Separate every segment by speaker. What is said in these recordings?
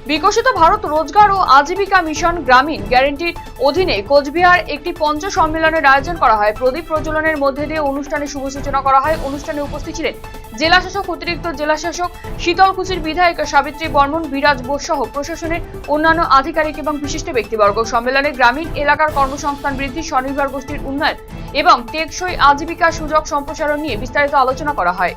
Speaker 1: বিকশিত ভারত রোজগার ও আজীবিকা মিশন গ্রামীণ গ্যারান্টির অধীনে কোচবিহার একটি পঞ্চ সম্মেলনের আয়োজন করা হয়। প্রদীপ প্রজ্বলনের মধ্যে দিয়ে অনুষ্ঠানের শুভ সূচনা করা হয়। অনুষ্ঠানে উপস্থিত ছিলেন জেলা শাসক, অতিরিক্ত জেলা শাসক, শীতলকুচির বিধায়ক সাবিত্রী বর্মন, বিরাজ বোস সহ প্রশাসনের অন্যান্য আধিকারিক এবং বিশিষ্ট ব্যক্তিবর্গ। সম্মেলনে গ্রামীণ এলাকার কর্মসংস্থান বৃদ্ধি, স্বনির্ভর গোষ্ঠীর উন্নয়ন এবং টেকসই আজীবিকা সুযোগ সম্প্রসারণ নিয়ে বিস্তারিত আলোচনা করা হয়।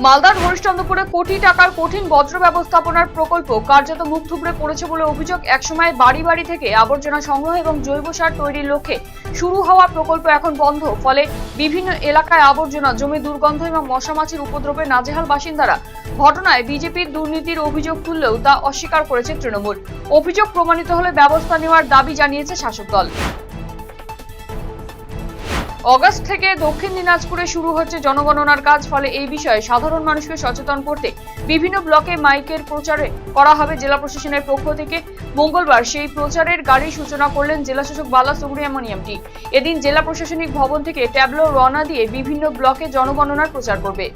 Speaker 1: মালদার হরিশ্চন্দ্রপুরে কোটি টাকার কঠিন বজ্র ব্যবস্থাপনার প্রকল্প কার্যত মুখ থুবড়ে পড়েছে বলে অভিযোগ। একসময় বাড়ি বাড়ি থেকে আবর্জনা সংগ্রহ এবং জৈব সার তৈরির লক্ষ্যে শুরু হওয়া প্রকল্প এখন বন্ধ। ফলে বিভিন্ন এলাকায় আবর্জনা জমে দুর্গন্ধ এবং মশামাছির উপদ্রবে নাজেহাল বাসিন্দারা। ঘটনায় বিজেপির দুর্নীতির অভিযোগ তুললেও তা অস্বীকার করেছে তৃণমূল। অভিযোগ প্রমাণিত হলে ব্যবস্থা নেওয়ার দাবি জানিয়েছে শাসক দল। অগস্ট থেকে দক্ষিণ দিনাজপুরে শুরু হচ্ছে জনগণনার কাজ। ফলে এই বিষয়ে সাধারণ মানুষকে সচেতন করতে বিভিন্ন ব্লকে মাইকের প্রচার করা হবে জেলা প্রশাসনের পক্ষ থেকে। মঙ্গলবার সেই প্রচারের গাড়ির সূচনা করলেন জেলাশাসক বালা সুব্রমণিয়ামটি। এদিন জেলা প্রশাসনিক ভবন থেকে ট্যাবলো রওনা দিয়ে বিভিন্ন ব্লকে জনগণনার প্রচার করবে।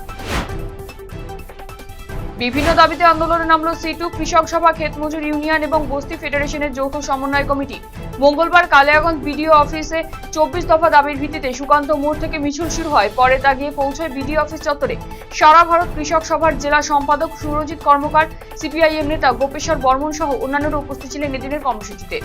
Speaker 1: বিভিন্ন দাবিতে আন্দোলনে নামল সিটু, কৃষক সভা, ক্ষেতমজুর ইউনিয়ন এবং বস্তি ফেডারেশনের যৌথ সমন্বয় কমিটি। মঙ্গলবার কালিয়াগঞ্জ বিডিও অফিসে 24 দফা দাবির ভিত্তিতে সুকান্ত মোড় থেকে মিছিল শুরু হয়। পরে তা গিয়ে পৌঁছয় বিডিও অফিস চত্বরে। সারা ভারত কৃষক সভার জেলা সম্পাদক সুরজিৎ কর্মকার, সিপিআইএম নেতা গোপেশ্বর বর্মন সহ অন্যান্যরা উপস্থিত ছিলেন এদিনের কর্মসূচিতে।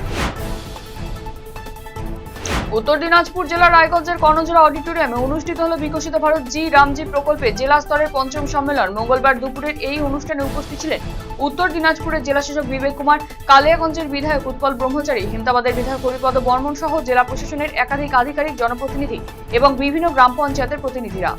Speaker 1: উত্তর দিনাজপুর জেলার রায়গঞ্জের কর্ণজোড়া অডিটোরিয়ামে অনুষ্ঠিত হল বিকশিত ভারত জি রামজি প্রকল্পে জেলা স্তরের পঞ্চম সম্মেলন। মঙ্গলবার দুপুরের এই অনুষ্ঠানে উপস্থিত ছিলেন উত্তর দিনাজপুরের জেলাশাসক বিবেক কুমার, কালিয়াগঞ্জের বিধায়ক উৎপল ব্রহ্মচারী, হেমতাবাদের বিধায়ক হরিপদ বর্মন সহ জেলা প্রশাসনের একাধিক আধিকারিক, জনপ্রতিনিধি এবং বিভিন্ন গ্রাম পঞ্চায়েতের প্রতিনিধিরা।